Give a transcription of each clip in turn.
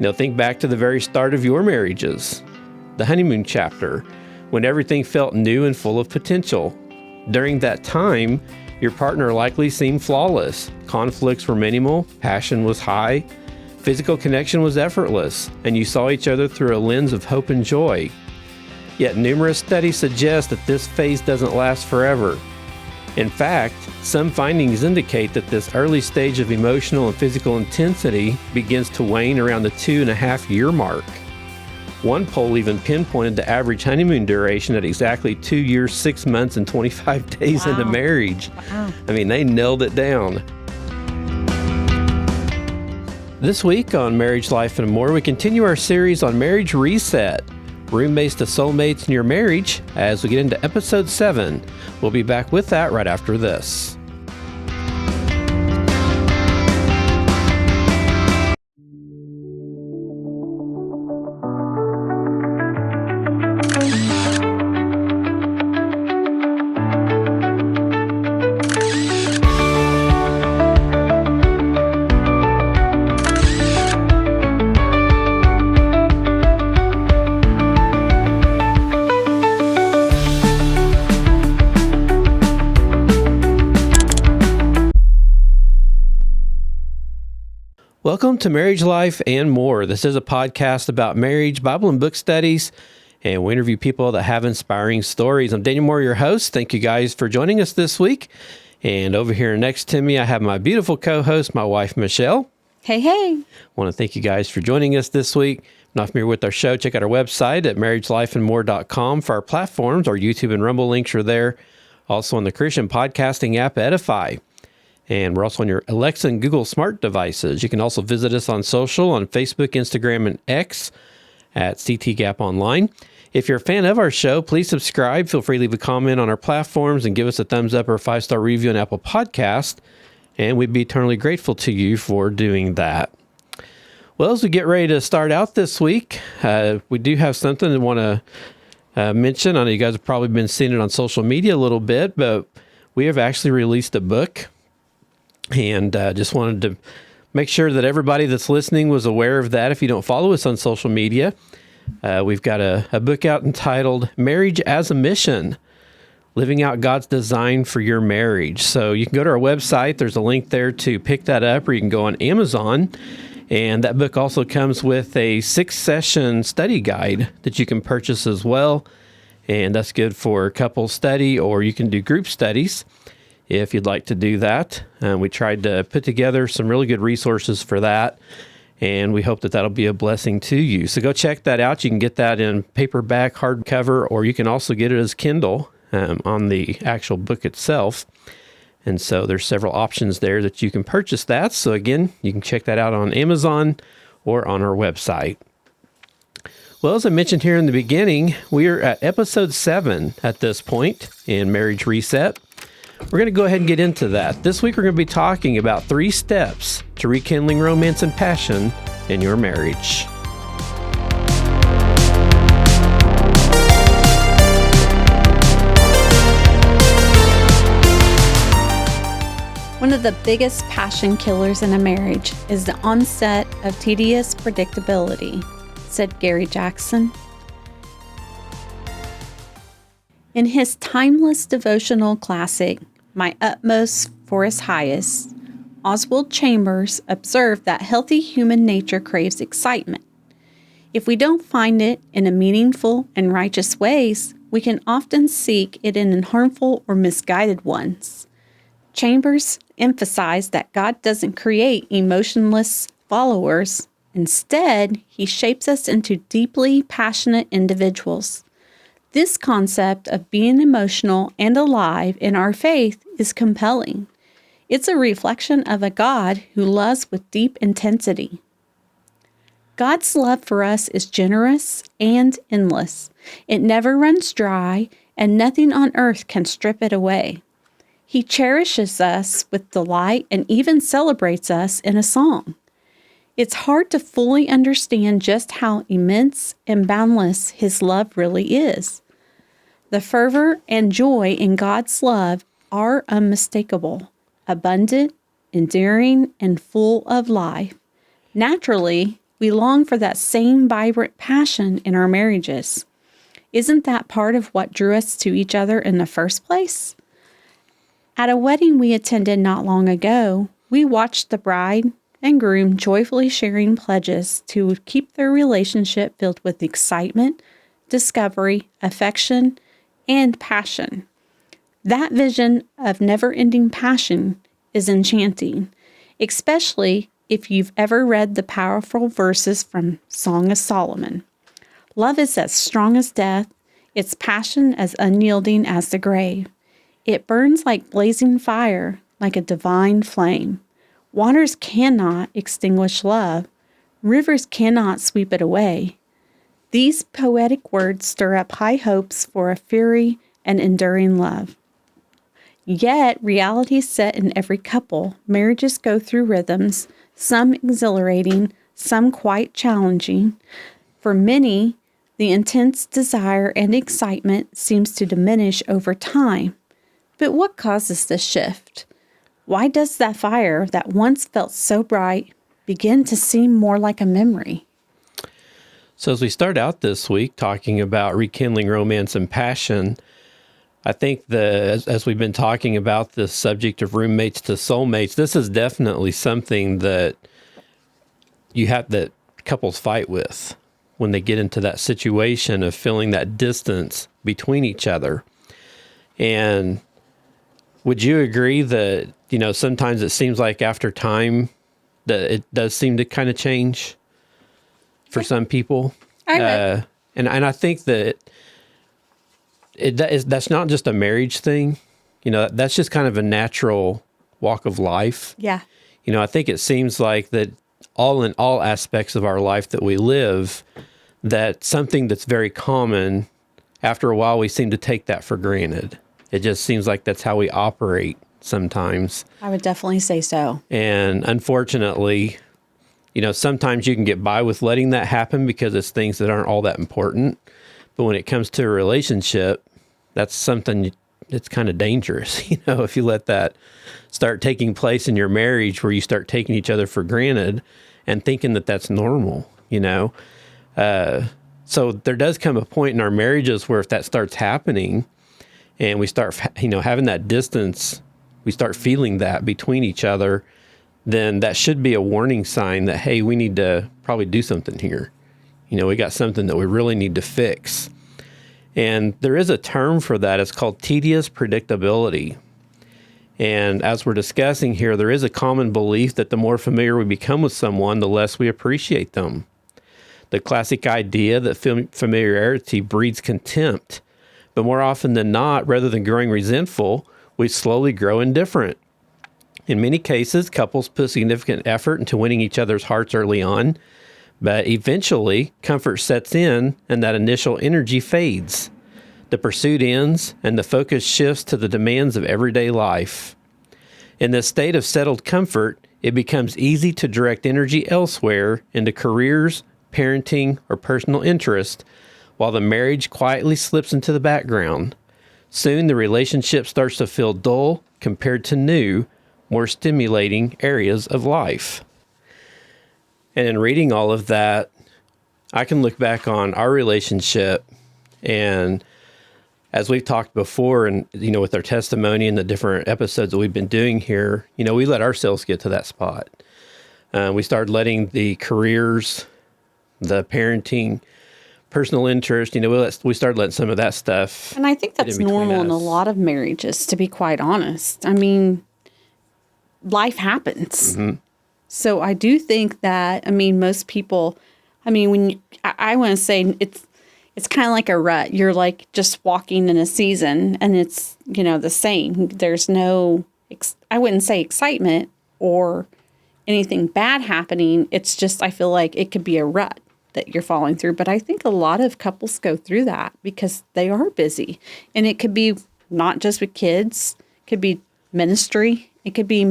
Now think back to the very start of your marriages, the honeymoon chapter, when everything felt new and full of potential. During that time, your partner likely seemed flawless. Conflicts were minimal, passion was high, physical connection was effortless, and you saw each other through a lens of hope and joy. Yet numerous studies suggest that this phase doesn't last forever. In fact, some findings indicate that this early stage of emotional and physical intensity begins to wane around the 2.5-year mark. One poll even pinpointed the average honeymoon duration at exactly 2 years, 6 months, and 25 days into marriage. Wow. I mean, they nailed it down. This week on Marriage, Life, and More, we continue our series on Marriage Reset, roommates to soulmates in your marriage, as we get into episode 7. We'll be back with that right after this. Welcome to Marriage, Life, and More. This is a podcast about marriage, Bible, and book studies, and we interview people that have inspiring stories. I'm Daniel Moore, your host. Thank you guys for joining us this week. And over here next to me, I have my beautiful co-host, my wife, Michelle. Hey, hey. I want to thank you guys for joining us this week. If you're not familiar with our show, check out our website at marriagelifeandmore.com for our platforms. Our YouTube and Rumble links are there. Also on the Christian podcasting app, Edify. And we're also on your Alexa and Google smart devices. You can also visit us on social, on Facebook, Instagram, and X at CT Gap Online. If you're a fan of our show, please subscribe. Feel free to leave a comment on our platforms and give us a thumbs up or a 5-star review on Apple Podcast. And we'd be eternally grateful to you for doing that. Well, as we get ready to start out this week, we do have something I want to mention. I know you guys have probably been seeing it on social media a little bit, but we have actually released a book. And just wanted to make sure that everybody that's listening was aware of that. If you don't follow us on social media, we've got a book out entitled Marriage as a Mission, Living Out God's Design for Your Marriage. So you can go to our website. There's a link there to pick that up, or you can go on Amazon. And that book also comes with a 6-session study guide that you can purchase as well. And that's good for couple study, or you can do group studies if you'd like to do that. We tried to put together some really good resources for that, and we hope that that'll be a blessing to you. So go check that out. You can get that in paperback, hardcover, or you can also get it as Kindle on the actual book itself. And so there's several options there that you can purchase that. So again, you can check that out on Amazon or on our website. Well, as I mentioned here in the beginning, we are at episode 7 at this point in Marriage Reset. We're going to go ahead and get into that. This week, we're going to be talking about 3 steps to rekindling romance and passion in your marriage. One of the biggest passion killers in a marriage is the onset of tedious predictability, said Gary Jackson. In his timeless devotional classic, My Utmost for His Highest, Oswald Chambers observed that healthy human nature craves excitement. If we don't find it in a meaningful and righteous ways, we can often seek it in harmful or misguided ones. Chambers emphasized that God doesn't create emotionless followers. Instead, He shapes us into deeply passionate individuals. This concept of being emotional and alive in our faith is compelling. It's a reflection of a God who loves with deep intensity. God's love for us is generous and endless. It never runs dry, and nothing on earth can strip it away. He cherishes us with delight and even celebrates us in a song. It's hard to fully understand just how immense and boundless His love really is. The fervor and joy in God's love are unmistakable, abundant, enduring, and full of life. Naturally, We long for that same vibrant passion in our marriages. Isn't that part of what drew us to each other in the first place? At a wedding we attended not long ago, we watched the bride and groom joyfully sharing pledges to keep their relationship filled with excitement, discovery, affection, and passion. That vision of never-ending passion is enchanting, especially if you've ever read the powerful verses from Song of Solomon. Love is as strong as death, its passion as unyielding as the grave. It burns like blazing fire, like a divine flame. Waters cannot extinguish love. Rivers cannot sweep it away. These poetic words stir up high hopes for a fiery and enduring love. Yet, reality is set in every couple. Marriages go through rhythms, some exhilarating, some quite challenging. For many, the intense desire and excitement seems to diminish over time. But what causes this shift? Why does that fire that once felt so bright begin to seem more like a memory? So as we start out this week talking about rekindling romance and passion, I think as we've been talking about this subject of roommates to soulmates, this is definitely something that that couples fight with when they get into that situation of feeling that distance between each other. And would you agree that, sometimes it seems like after time that it does seem to kind of change for some people? And I think that that's not just a marriage thing. That's just kind of a natural walk of life. Yeah. I think it seems like that in all aspects of our life that we live, that something that's very common, after a while we seem to take that for granted. It just seems like that's how we operate sometimes. I would definitely say so. And unfortunately, sometimes you can get by with letting that happen because it's things that aren't all that important. But when it comes to a relationship, that's something that's kind of dangerous, if you let that start taking place in your marriage where you start taking each other for granted and thinking that that's normal, So there does come a point in our marriages where if that starts happening and we start, having that distance, we start feeling that between each other, then that should be a warning sign that, hey, we need to probably do something here. We got something that we really need to fix. And there is a term for that. It's called tedious predictability. And as we're discussing here, there is a common belief that the more familiar we become with someone, the less we appreciate them. The classic idea that familiarity breeds contempt. But more often than not, rather than growing resentful, we slowly grow indifferent. In many cases, couples put significant effort into winning each other's hearts early on, but eventually comfort sets in and that initial energy fades. The pursuit ends and the focus shifts to the demands of everyday life. In this state of settled comfort, it becomes easy to direct energy elsewhere into careers, parenting, or personal interest, while the marriage quietly slips into the background. Soon the relationship starts to feel dull compared to new, more stimulating areas of life. And in reading all of that, I can look back on our relationship, and as we've talked before, and with our testimony and the different episodes that we've been doing here, we let ourselves get to that spot. We started letting the careers, the parenting, personal interest, we started letting some of that stuff. And I think that's normal in a lot of marriages, to be quite honest. I mean, life happens. Mm-hmm. So I do think that, most people, I want to say it's kind of like a rut. You're like just walking in a season and it's, the same. There's no, I wouldn't say excitement or anything bad happening. It's just, I feel like it could be a rut that you're falling through. But I think a lot of couples go through that because they are busy. And it could be not just with kids, it could be ministry. It could be,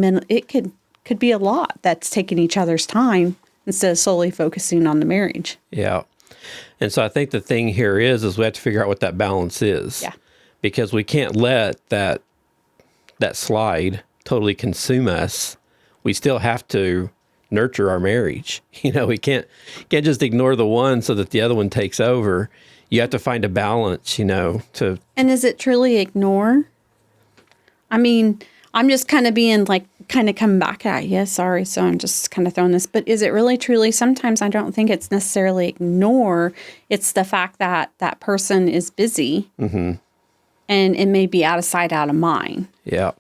could be a lot that's taking each other's time instead of solely focusing on the marriage. Yeah. And so I think the thing here is we have to figure out what that balance is. Yeah. Because we can't let that slide totally consume us. We still have to nurture our marriage. We can't just ignore the one so that the other one takes over. You have to find a balance, to. And is it truly ignore? I mean, I'm just kind of being like, kind of coming back at you. Sorry. So I'm just kind of throwing this, but is it really truly? Sometimes I don't think it's necessarily ignore. It's the fact that that person is busy and it may be out of sight, out of mind. Yeah.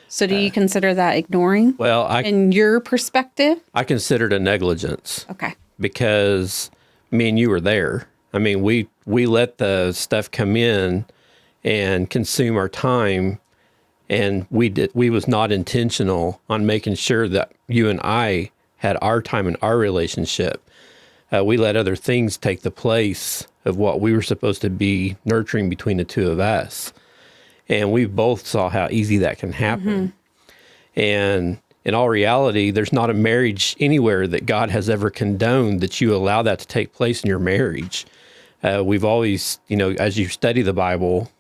So do you consider that ignoring? Well, in your perspective? I consider it a negligence. Okay. Because me and you were there. I mean, we let the stuff come in and consume our time, and we was not intentional on making sure that you and I had our time in our relationship. We let other things take the place of what we were supposed to be nurturing between the two of us. And we both saw how easy that can happen. And in all reality, there's not a marriage anywhere that God has ever condoned that you allow that to take place in your marriage. We've always, as you study the Bible,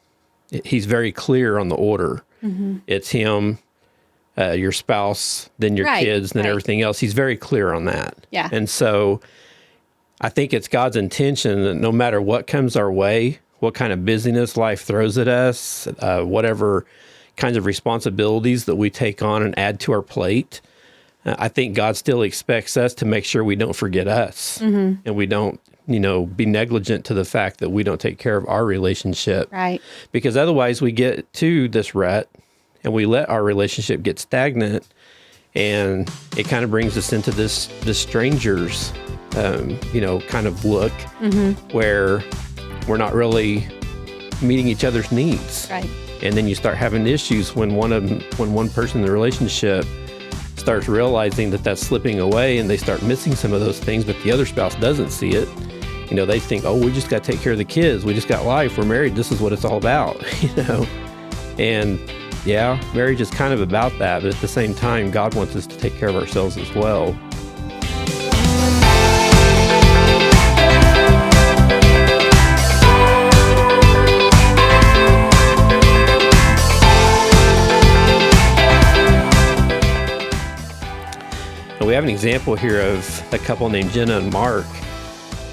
he's very clear on the order. It's him, your spouse, then your kids, then everything else. He's very clear on that. Yeah. And so I think it's God's intention that no matter what comes our way, what kind of busyness life throws at us, whatever kinds of responsibilities that we take on and add to our plate, I think God still expects us to make sure we don't forget us and we don't, be negligent to the fact that we don't take care of our relationship. Right. Because otherwise we get to this rut and we let our relationship get stagnant, and it kind of brings us into this strangers, kind of look where we're not really meeting each other's needs. Right. And then you start having issues when one person in the relationship starts realizing that that's slipping away, and they start missing some of those things, but the other spouse doesn't see it. They think, oh, we just got to take care of the kids. We just got life. We're married. This is what it's all about, And yeah, marriage is kind of about that. But at the same time, God wants us to take care of ourselves as well. And we have an example here of a couple named Jenna and Mark.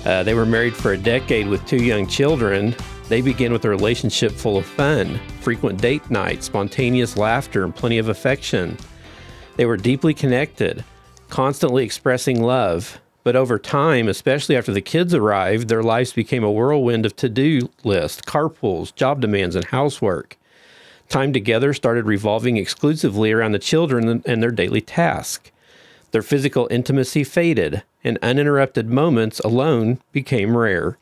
They were married for a decade with 2 young children. They began with a relationship full of fun, frequent date nights, spontaneous laughter, and plenty of affection. They were deeply connected, constantly expressing love. But over time, especially after the kids arrived, their lives became a whirlwind of to-do lists, carpools, job demands, and housework. Time together started revolving exclusively around the children and their daily tasks. Their physical intimacy faded, and uninterrupted moments alone became rare.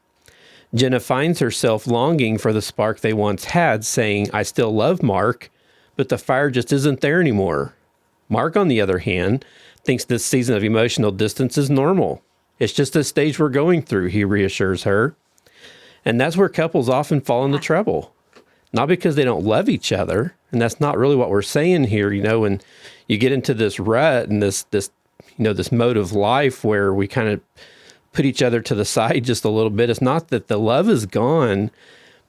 Jenna finds herself longing for the spark they once had, saying, I still love Mark, but the fire just isn't there anymore. Mark, on the other hand, thinks this season of emotional distance is normal. It's just a stage we're going through, he reassures her. And that's where couples often fall into trouble. Not because they don't love each other, and that's not really what we're saying here, when you get into this rut and this mode of life where we kind of put each other to the side just a little bit. It's not that the love is gone,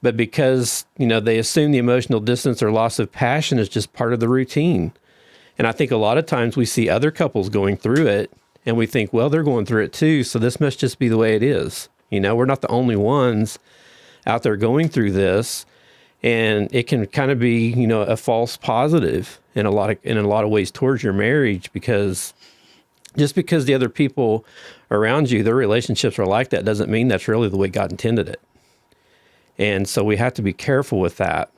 but because, they assume the emotional distance or loss of passion is just part of the routine. And I think a lot of times we see other couples going through it and we think, well, they're going through it too, so this must just be the way it is. We're not the only ones out there going through this. And it can kind of be, a false positive in a lot of ways towards your marriage, because just because the other people around you, their relationships are like that, doesn't mean that's really the way God intended it. And so we have to be careful with that.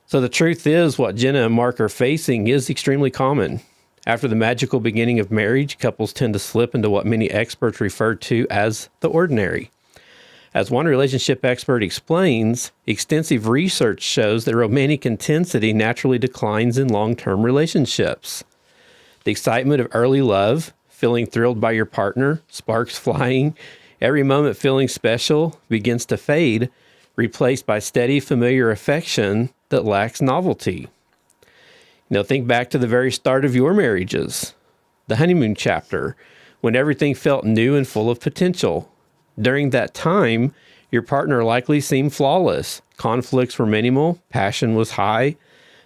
So the truth is, what Jenna and Mark are facing is extremely common. After the magical beginning of marriage, couples tend to slip into what many experts refer to as the ordinary. As one relationship expert explains, extensive research shows that romantic intensity naturally declines in long-term relationships. The excitement of early love, feeling thrilled by your partner, sparks flying, every moment feeling special, begins to fade, replaced by steady, familiar affection that lacks novelty. Think back to the very start of your marriages, the honeymoon chapter, when everything felt new and full of potential. During that time, your partner likely seemed flawless. Conflicts were minimal, passion was high,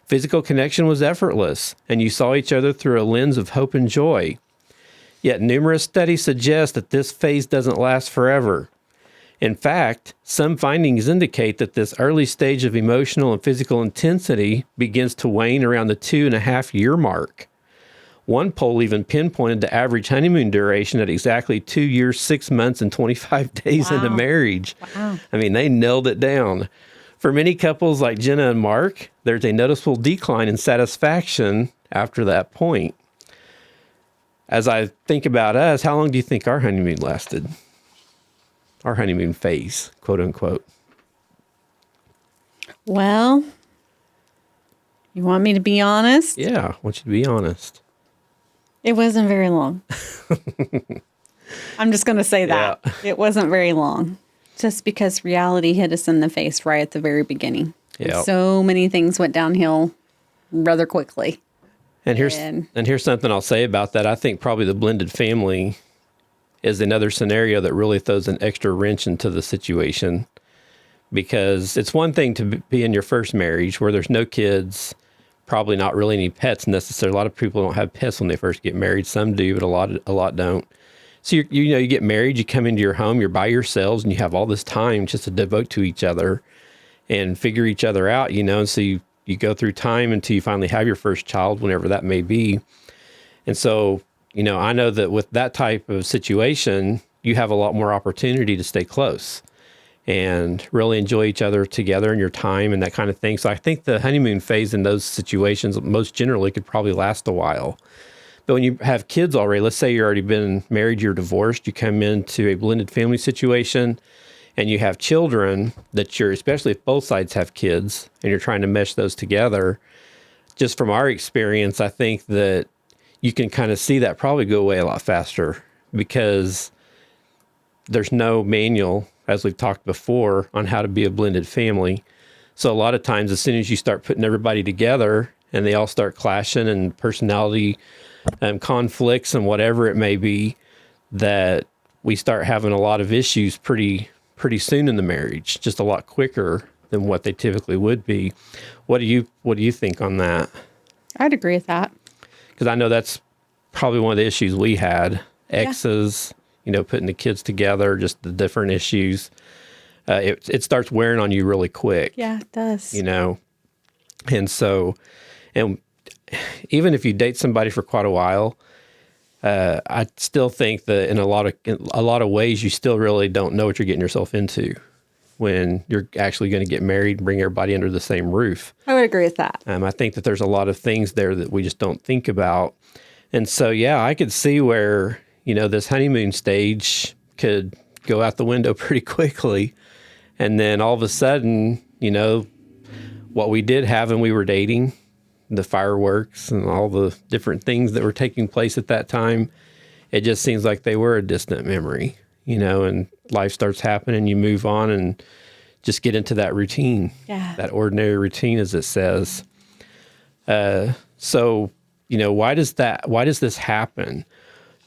physical connection was effortless, and you saw each other through a lens of hope and joy. Yet numerous studies suggest that this phase doesn't last forever. In fact, some findings indicate that this early stage of emotional and physical intensity begins to wane around the 2.5-year mark. One poll even pinpointed the average honeymoon duration at exactly 2 years, 6 months, and 25 days into marriage. Wow. I mean, they nailed it down. For many couples like Jenna and Mark, there's a noticeable decline in satisfaction after that point. As I think about us, how long do you think our honeymoon lasted? Our honeymoon phase, quote unquote. Well, you want me to be honest? Yeah, I want you to be honest. It wasn't very long. I'm just going to say that. Yeah. It wasn't very long. Just because reality hit us in the face right at the very beginning. Yeah. So many things went downhill rather quickly. And here's something I'll say about that. I think probably the blended family is another scenario that really throws an extra wrench into the situation, because it's one thing to be in your first marriage where there's no kids, probably not really any pets necessarily. A lot of people don't have pets when they first get married. Some do, but a lot don't. So you get married, you come into your home, you're by yourselves, and you have all this time just to devote to each other and figure each other out, and so you go through time until you finally have your first child, whenever that may be. And so, I know that with that type of situation, you have a lot more opportunity to stay close and really enjoy each other together and your time and that kind of thing. So I think the honeymoon phase in those situations most generally could probably last a while. But when you have kids already, let's say you're already been married, you're divorced, you come into a blended family situation and you have children that especially if both sides have kids and you're trying to mesh those together, just from our experience, I think that you can kind of see that probably go away a lot faster, because there's no manual, as we've talked before, on how to be a blended family. So a lot of times, as soon as you start putting everybody together and they all start clashing and personality conflicts and whatever it may be, that we start having a lot of issues pretty soon in the marriage, just a lot quicker than what they typically would be. What do you think on that? I'd agree with that. Because I know that's probably one of the issues we had. Exes, putting the kids together, just the different issues. It starts wearing on you really quick. Yeah, it does. And so, and even if you date somebody for quite a while, I still think that in a lot of ways, you still really don't know what you're getting yourself into when you're actually going to get married and bring everybody under the same roof. I would agree with that. I think that there's a lot of things there that we just don't think about. And so, yeah, I could see where, this honeymoon stage could go out the window pretty quickly. And then all of a sudden, what we did have when we were dating, the fireworks and all the different things that were taking place at that time, it just seems like they were a distant memory, and life starts happening, you move on and just get into that routine, that ordinary routine, as it says. So, why does this happen?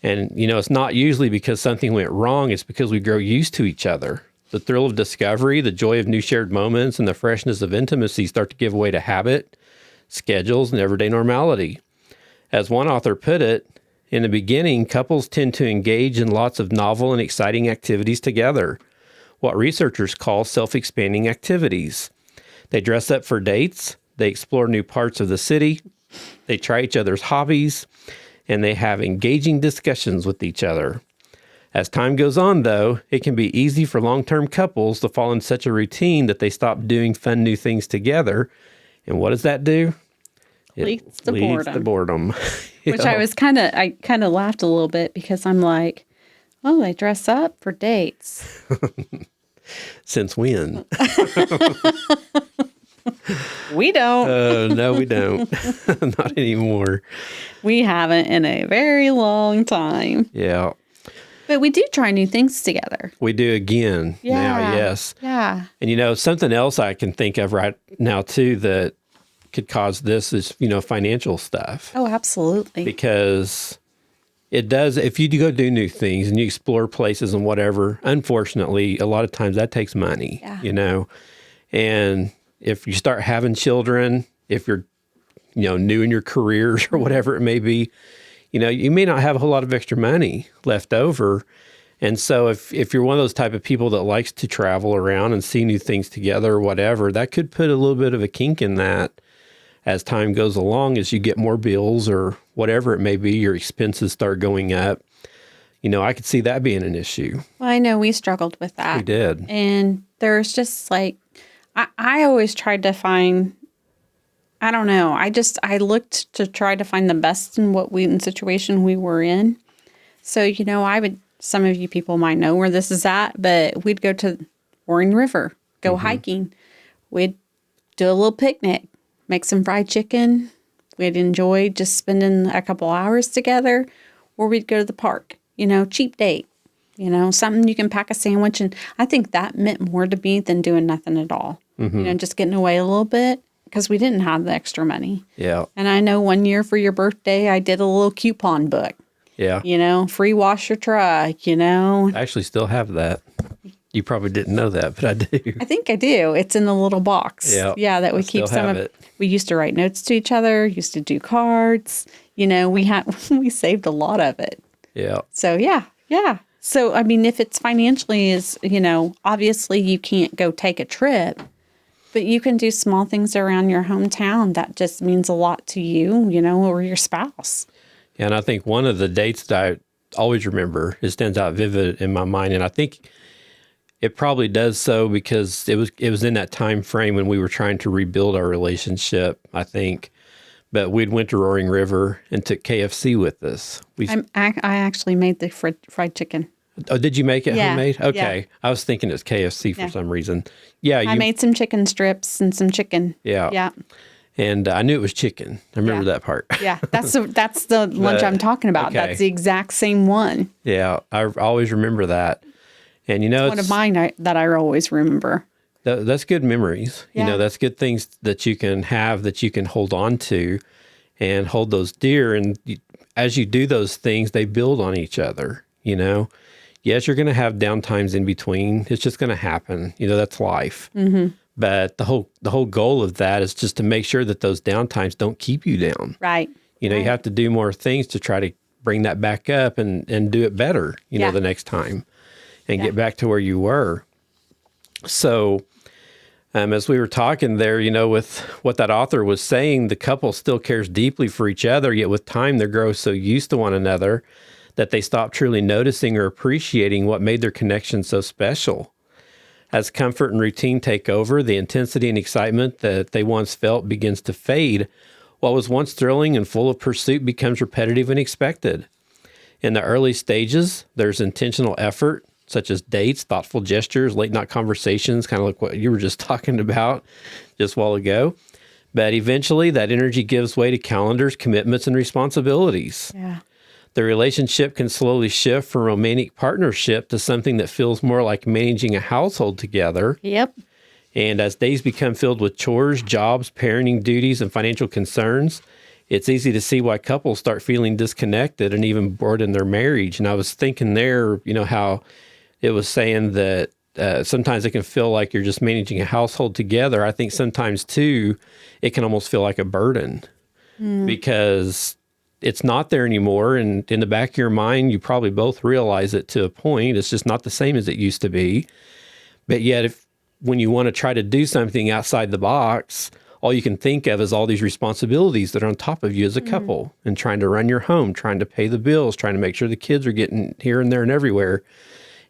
And, it's not usually because something went wrong. It's because we grow used to each other. The thrill of discovery, the joy of new shared moments, and the freshness of intimacy start to give way to habit, schedules, and everyday normality. As one author put it, in the beginning, couples tend to engage in lots of novel and exciting activities together, what researchers call self-expanding activities. They dress up for dates, they explore new parts of the city, they try each other's hobbies, and they have engaging discussions with each other. As time goes on, though, it can be easy for long-term couples to fall in such a routine that they stop doing fun new things together. And what does that do? It leads to boredom. Which I kind of laughed a little bit, because I'm like, oh, they dress up for dates. Since when? We don't. No, we don't. Not anymore. We haven't in a very long time. Yeah. But we do try new things together. We do again now, yes. Yeah. And, something else I can think of right now, too, that could cause this is, financial stuff. Oh, absolutely. Because it does, if you go do new things and you explore places and whatever, unfortunately, a lot of times that takes money, And if you start having children, if you're, new in your careers or whatever it may be, you may not have a whole lot of extra money left over. And so if you're one of those type of people that likes to travel around and see new things together or whatever, that could put a little bit of a kink in that as time goes along, as you get more bills or whatever it may be, your expenses start going up. I could see that being an issue. Well, I know we struggled with that. We did. And there's just like, I always tried to find, I don't know. I looked to try to find the best in situation we were in. So, some of you people might know where this is at, but we'd go to Warring River, go hiking. We'd do a little picnic, make some fried chicken. We'd enjoy just spending a couple hours together, or we'd go to the park, cheap date, something you can pack a sandwich. And I think that meant more to me than doing nothing at all, just getting away a little bit because we didn't have the extra money. Yeah. And I know one year for your birthday, I did a little coupon book. Yeah. Free wash your truck, I actually still have that. You probably didn't know that, but I do. I think I do. It's in the little box. Yeah. Yeah, that we keep some of it. We used to write notes to each other, used to do cards. We saved a lot of it. Yeah. So, yeah. So, if it's financially obviously you can't go take a trip, but you can do small things around your hometown that just means a lot to you, or your spouse. Yeah, and I think one of the dates that I always remember, it stands out vivid in my mind, and I think it probably does so because it was in that time frame when we were trying to rebuild our relationship, I think. But we'd went to Roaring River and took KFC with us. I actually made the fried chicken. Oh, did you make it homemade? Okay. Yeah. I was thinking it's KFC for some reason. Yeah. I made some chicken strips and some chicken. Yeah. Yeah. And I knew it was chicken. I remember that part. Yeah. That's the lunch I'm talking about. Okay. That's the exact same one. Yeah. I always remember that. And it's one of mine that I always remember. That's good memories. Yeah. That's good things that you can have, that you can hold on to and hold those dear. And as you do those things, they build on each other, Yes, you're going to have downtimes in between. It's just going to happen. That's life. Mm-hmm. But the whole goal of that is just to make sure that those downtimes don't keep you down. Right. You have to do more things to try to bring that back up and do it better, the next time and get back to where you were. So as we were talking there, with what that author was saying, the couple still cares deeply for each other, yet with time they grow so used to one another that they stop truly noticing or appreciating what made their connection so special. As comfort and routine take over, the intensity and excitement that they once felt begins to fade. What was once thrilling and full of pursuit becomes repetitive and expected. In the early stages, there's intentional effort, such as dates, thoughtful gestures, late-night conversations, kind of like what you were just talking about just a while ago. But eventually, that energy gives way to calendars, commitments, and responsibilities. Yeah. The relationship can slowly shift from romantic partnership to something that feels more like managing a household together. Yep. And as days become filled with chores, jobs, parenting duties, and financial concerns, it's easy to see why couples start feeling disconnected and even bored in their marriage. And I was thinking there, how it was saying that sometimes it can feel like you're just managing a household together. I think sometimes, too, it can almost feel like a burden because it's not there anymore. And in the back of your mind, you probably both realize it to a point. It's just not the same as it used to be. But yet, when you want to try to do something outside the box, all you can think of is all these responsibilities that are on top of you as a couple and trying to run your home, trying to pay the bills, trying to make sure the kids are getting here and there and everywhere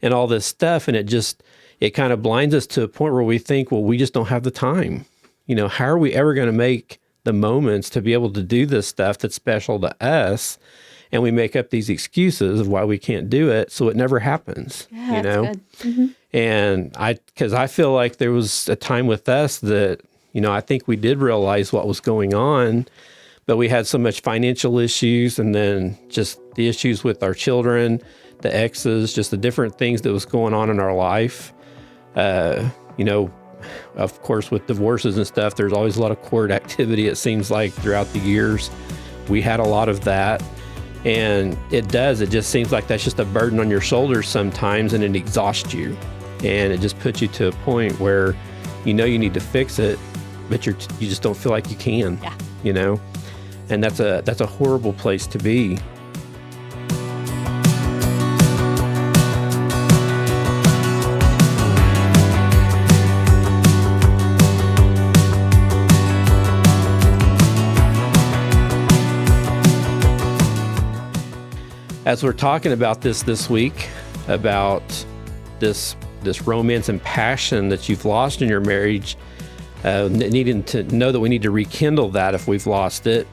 and all this stuff. And it kind of blinds us to a point where we think, well, we just don't have the time. How are we ever going to make the moments to be able to do this stuff that's special to us? And we make up these excuses of why we can't do it. So it never happens, That's good. Mm-hmm. And because I feel like there was a time with us that, I think we did realize what was going on, but we had so much financial issues and then just the issues with our children, the exes, just the different things that was going on in our life. Of course, with divorces and stuff, there's always a lot of court activity, it seems like, throughout the years. We had a lot of that. And it just seems like that's just a burden on your shoulders sometimes, and it exhausts you. And it just puts you to a point where you need to fix it, but you just don't feel like you can. Yeah. And that's a horrible place to be. As we're talking about this week, about this romance and passion that you've lost in your marriage, needing to know that we need to rekindle that if we've lost it.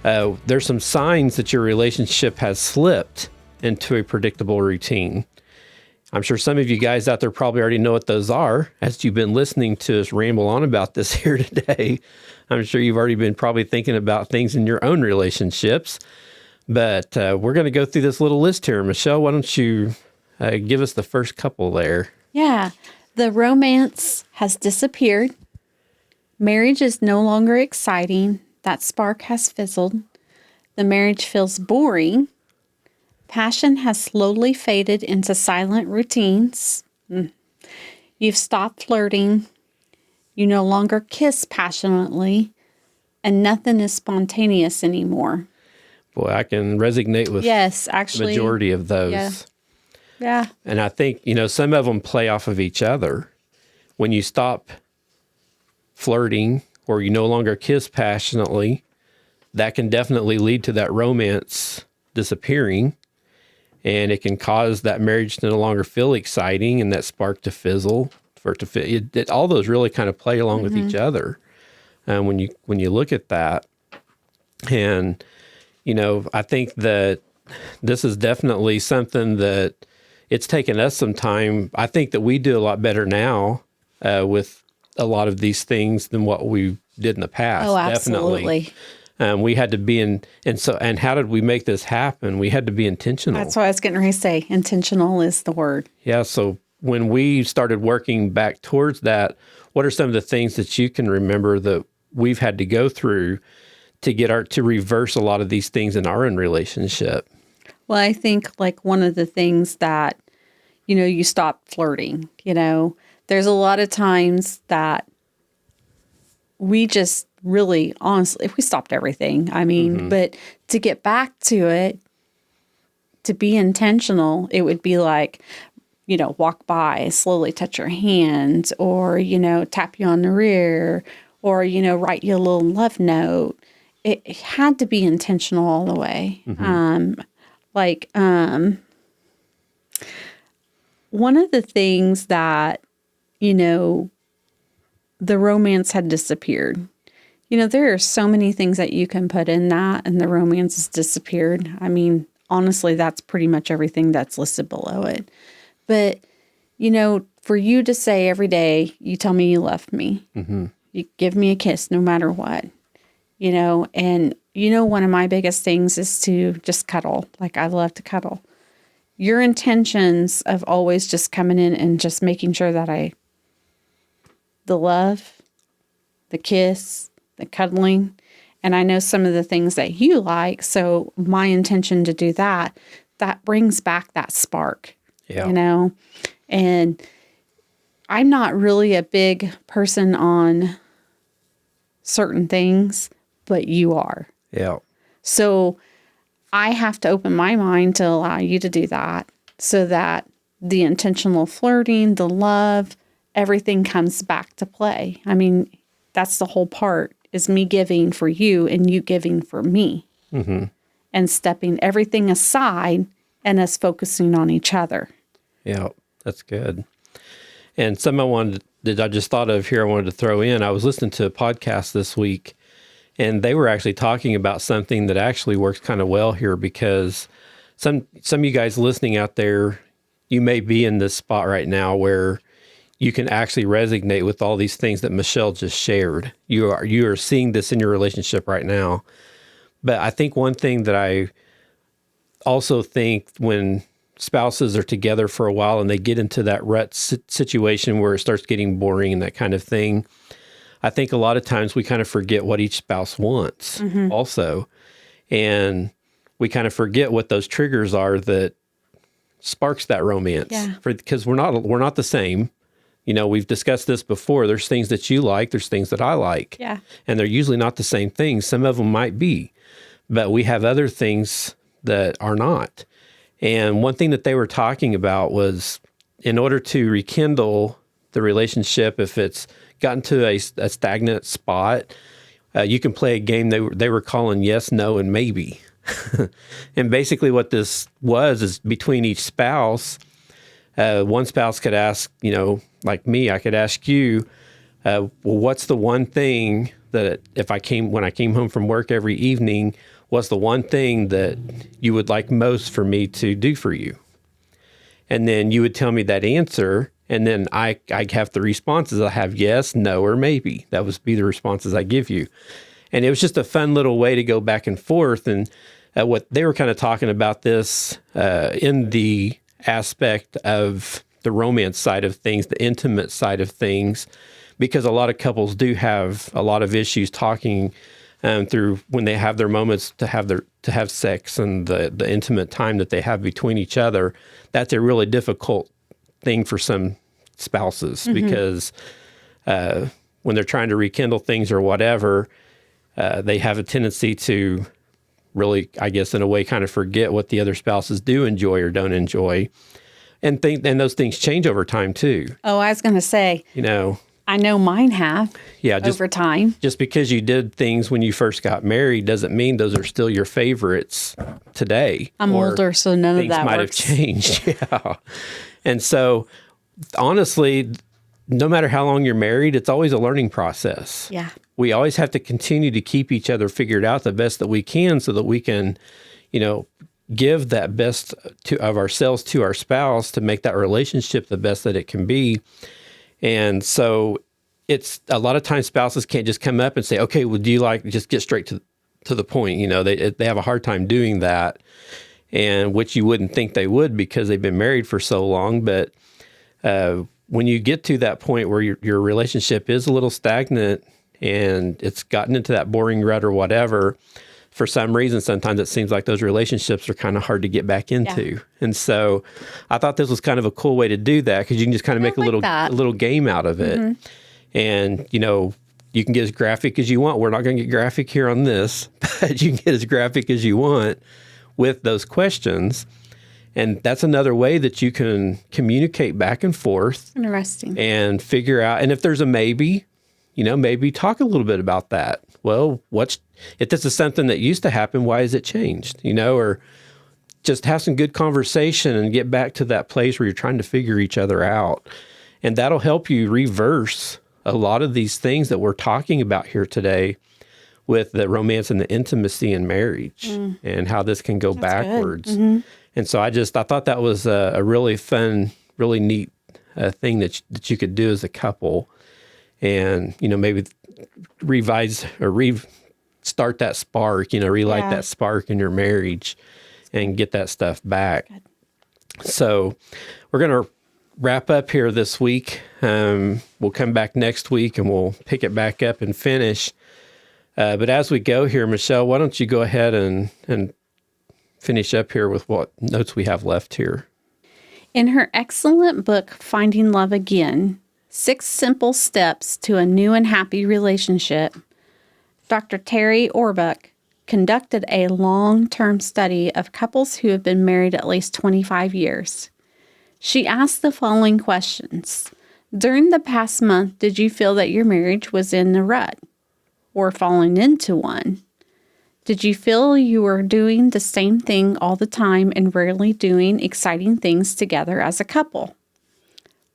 There's some signs that your relationship has slipped into a predictable routine. I'm sure some of you guys out there probably already know what those are as you've been listening to us ramble on about this here today. I'm sure you've already been probably thinking about things in your own relationships. But we're going to go through this little list here. Michelle, why don't you give us the first couple there? Yeah. The romance has disappeared. Marriage is no longer exciting. That spark has fizzled. The marriage feels boring. Passion has slowly faded into silent routines. You've stopped flirting. You no longer kiss passionately. And nothing is spontaneous anymore. Boy, I can resonate with the majority of those. Yeah. And I think, some of them play off of each other. When you stop flirting or you no longer kiss passionately, that can definitely lead to that romance disappearing. And it can cause that marriage to no longer feel exciting and that spark to fizzle. All those really kind of play along with each other. When you look at that, and I think that this is definitely something that it's taken us some time. I think that we do a lot better now with a lot of these things than what we did in the past. Oh, absolutely. Definitely. We had to be and how did we make this happen? We had to be intentional. That's what I was getting ready to say. Intentional is the word. Yeah. So when we started working back towards that, what are some of the things that you can remember that we've had to go through to reverse a lot of these things in our own relationship? Well, I think like one of the things that, you stop flirting, there's a lot of times that we just really, honestly, if we stopped everything, but to get back to it, to be intentional, it would be like, walk by, slowly touch your hand, or, tap you on the rear, or, write you a little love note. It had to be intentional all the way. One of the things that, the romance had disappeared. There are so many things that you can put in that, and the romance has disappeared. Honestly, that's pretty much everything that's listed below it. But, for you to say every day, you tell me you love me, you give me a kiss no matter what, and one of my biggest things is to just cuddle. Like, I love to cuddle. Your intentions of always just coming in and just making sure that the love, the kiss, the cuddling, and I know some of the things that you like, so my intention to do that brings back that spark, and I'm not really a big person on certain things, but you are. Yeah. So I have to open my mind to allow you to do that so that the intentional flirting, the love, everything comes back to play. That's the whole part, is me giving for you and you giving for me. And stepping everything aside and us focusing on each other. Yeah, that's good. And something I just thought of here I wanted to throw in. I was listening to a podcast this week, and they were actually talking about something that actually works kind of well here, because some of you guys listening out there, you may be in this spot right now where you can actually resonate with all these things that Michelle just shared. You are seeing this in your relationship right now. But I think one thing that I also think when spouses are together for a while and they get into that rut situation where it starts getting boring and that kind of thing, I think a lot of times we kind of forget what each spouse wants also. And we kind of forget what those triggers are that sparks that romance. Yeah. Because we're not the same. We've discussed this before. There's things that you like, there's things that I like. Yeah. And they're usually not the same things. Some of them might be, but we have other things that are not. And one thing that they were talking about was, in order to rekindle the relationship, if it's gotten to a stagnant spot, you can play a game they were calling yes, no, and maybe. And basically what this was is between each spouse, one spouse could ask, like me, I could ask you, well, what's the one thing that when I came home from work every evening, what's the one thing that you would like most for me to do for you? And then you would tell me that answer. And then I have the responses. I have yes, no, or maybe. That would be the responses I give you. And it was just a fun little way to go back and forth. And what they were kind of talking about this in the aspect of the romance side of things, the intimate side of things, because a lot of couples do have a lot of issues talking through when they have their moments to have sex and the intimate time that they have between each other. That's a really difficult thing for some spouses because when they're trying to rekindle things or whatever, they have a tendency to really, I guess, in a way, kind of forget what the other spouses do enjoy or don't enjoy, and those things change over time too. Oh, I was going to say, I know mine have. Yeah, over time. Just because you did things when you first got married doesn't mean those are still your favorites today. I'm older, so none of that things might have changed. Yeah, and so honestly, no matter how long you're married, it's always a learning process. Yeah. We always have to continue to keep each other figured out the best that we can so that we can, give that best of ourselves to our spouse to make that relationship the best that it can be. And so it's a lot of times spouses can't just come up and say, okay, well, do you just get straight to the point? They have a hard time doing that, and which you wouldn't think they would because they've been married for so long. But when you get to that point where your relationship is a little stagnant and it's gotten into that boring rut or whatever, for some reason, sometimes it seems like those relationships are kind of hard to get back into. Yeah. And so I thought this was kind of a cool way to do that because you can just kind of make a little game out of it. And, you can get as graphic as you want. We're not going to get graphic here on this, but you can get as graphic as you want with those questions. And that's another way that you can communicate back and forth. Interesting. And figure out, and if there's a maybe, maybe talk a little bit about that. Well, if this is something that used to happen, why has it changed? Or just have some good conversation and get back to that place where you're trying to figure each other out. And that'll help you reverse a lot of these things that we're talking about here today with the romance and the intimacy in marriage and how this can go backwards. And so I thought that was a really fun, really neat thing that you could do as a couple. And, maybe revise or start that spark, relight that spark in your marriage and get that stuff back. Good. So we're going to wrap up here this week. We'll come back next week and we'll pick it back up and finish. But as we go here, Michelle, why don't you go ahead and finish up here with what notes we have left here. In her excellent book, Finding Love Again, 6 Simple Steps to a New and Happy Relationship, Dr. Terry Orbuck conducted a long-term study of couples who have been married at least 25 years. She asked the following questions. During the past month, did you feel that your marriage was in a rut or falling into one? Did you feel you were doing the same thing all the time and rarely doing exciting things together as a couple?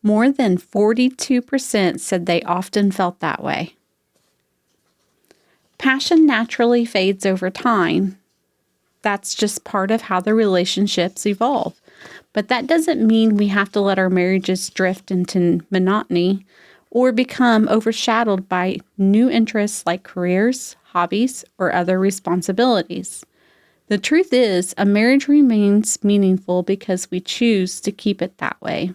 More than 42% said they often felt that way. Passion naturally fades over time. That's just part of how the relationships evolve. But that doesn't mean we have to let our marriages drift into monotony or become overshadowed by new interests like careers, hobbies, or other responsibilities. The truth is, a marriage remains meaningful because we choose to keep it that way.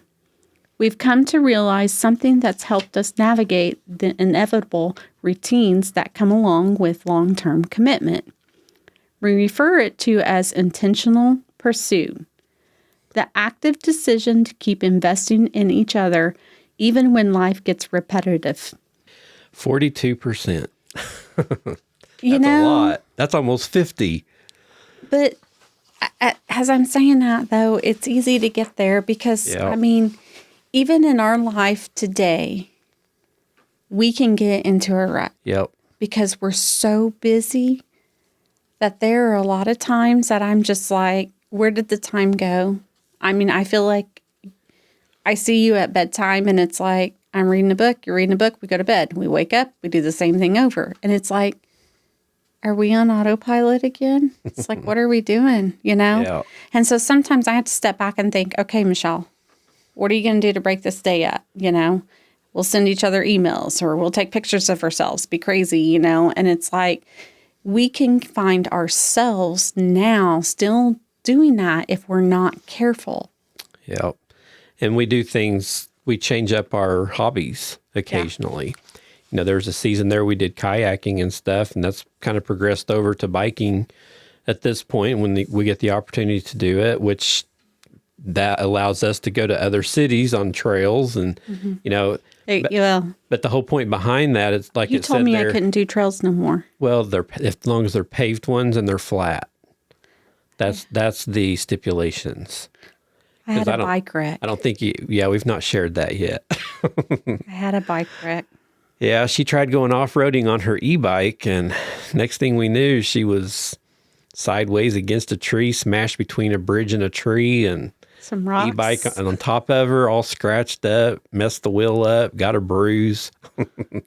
We've come to realize something that's helped us navigate the inevitable routines that come along with long-term commitment. We refer it to as intentional pursuit, the active decision to keep investing in each other even when life gets repetitive. 42%. That's a lot. That's almost 50. But as I'm saying that, though, it's easy to get there because, even in our life today, we can get into a rut. Yep. Because we're so busy that there are a lot of times that I'm just like, where did the time go? I mean, I feel like I see you at bedtime and it's like, I'm reading a book, you're reading a book, we go to bed. We wake up, we do the same thing over. And it's like, are we on autopilot again? It's like, what are we doing, you know? Yeah. And so sometimes I have to step back and think, okay, Michelle, what are you going to do to break this day up? You know, we'll send each other emails or we'll take pictures of ourselves, be crazy, you know? And it's like, we can find ourselves now still doing that if we're not careful. Yeah. And we do things, we change up our hobbies occasionally. Yeah. You know, there was a season there we did kayaking and stuff, and that's kind of progressed over to biking at this point when we get the opportunity to do it, which that allows us to go to other cities on trails and, you know. But the whole point behind that is like you told me I couldn't do trails no more. Well, as long as they're paved ones and they're flat. That's the stipulations. I had a bike wreck. I don't think we've not shared that yet. I had a bike wreck. Yeah, she tried going off-roading on her e-bike, and next thing we knew, she was sideways against a tree, smashed between a bridge and a tree, and some rocks. E-bike on top of her, all scratched up, messed the wheel up, got a bruise.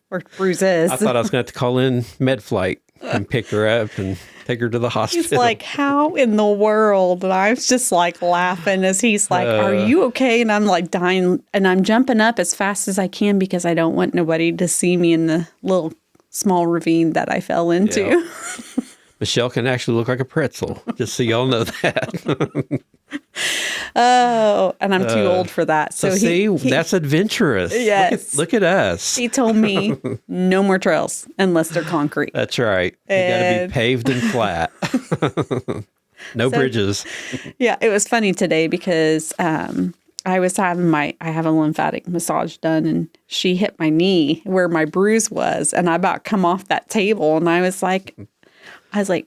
Or bruises. I thought I was going to have to call in MedFlight and pick her up and take her to the hospital. He's like, how in the world? And I was just like laughing as he's like, are you okay? And I'm like dying, and I'm jumping up as fast as I can because I don't want nobody to see me in the little small ravine that I fell into. Yeah. Michelle can actually look like a pretzel, just so y'all know that. Oh, and I'm too old for that. So see, that's adventurous. Yes. Look at us. He told me no more trails unless they're concrete. That's right. You got to be paved and flat. No bridges. Yeah, it was funny today because I was having I have a lymphatic massage done, and she hit my knee where my bruise was, and I about come off that table, and I was like,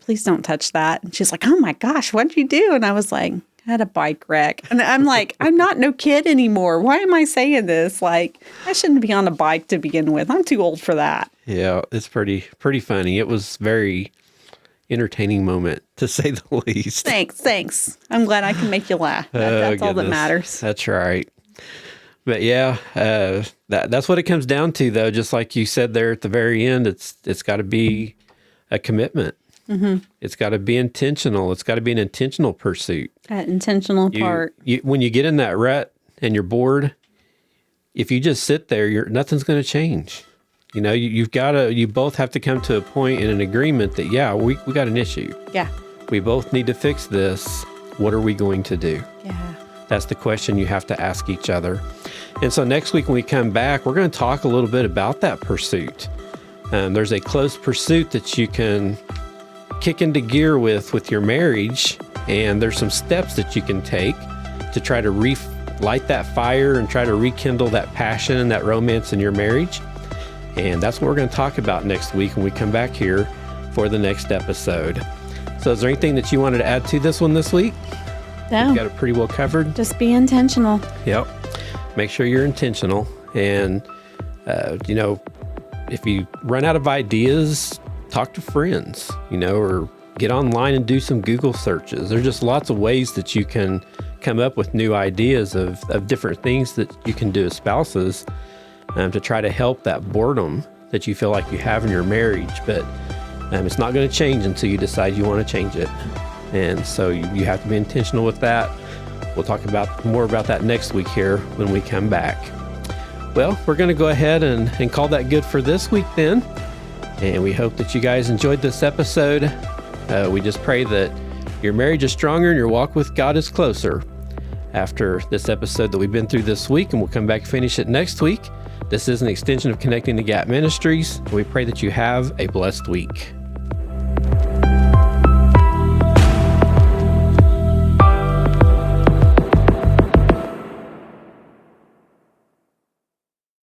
please don't touch that. And she's like, oh my gosh, what'd you do? And I was like, I had a bike wreck. And I'm like, I'm not no kid anymore. Why am I saying this? Like, I shouldn't be on a bike to begin with. I'm too old for that. Yeah, it's pretty funny. It was very entertaining moment, to say the least. Thanks. I'm glad I can make you laugh. That's all that matters. That's right. But yeah, that's what it comes down to, though. Just like you said there at the very end, it's got to be a commitment. Mm-hmm. It's got to be intentional. It's got to be an intentional pursuit. That intentional part. When you get in that rut and you're bored, if you just sit there, nothing's going to change. You know, you both have to come to a point in an agreement that, we got an issue. Yeah. We both need to fix this. What are we going to do? Yeah. That's the question you have to ask each other. And so next week when we come back, we're going to talk a little bit about that pursuit. There's a close pursuit that you can kick into gear with your marriage, and there's some steps that you can take to try to light that fire and try to rekindle that passion and that romance in your marriage. And that's what we're going to talk about next week when we come back here for the next episode. So is there anything that you wanted to add to this one this week? No. You've got it pretty well covered. Just be intentional. Yep. Make sure you're intentional. And, if you run out of ideas, talk to friends, or get online and do some Google searches. There's just lots of ways that you can come up with new ideas of different things that you can do as spouses to try to help that boredom that you feel like you have in your marriage. But it's not going to change until you decide you want to change it. And so you have to be intentional with that. We'll talk more about that next week here when we come back. Well, we're going to go ahead and call that good for this week then. And we hope that you guys enjoyed this episode. We just pray that your marriage is stronger and your walk with God is closer after this episode that we've been through this week. And we'll come back and finish it next week. This is an extension of Connecting the Gap Ministries. We pray that you have a blessed week.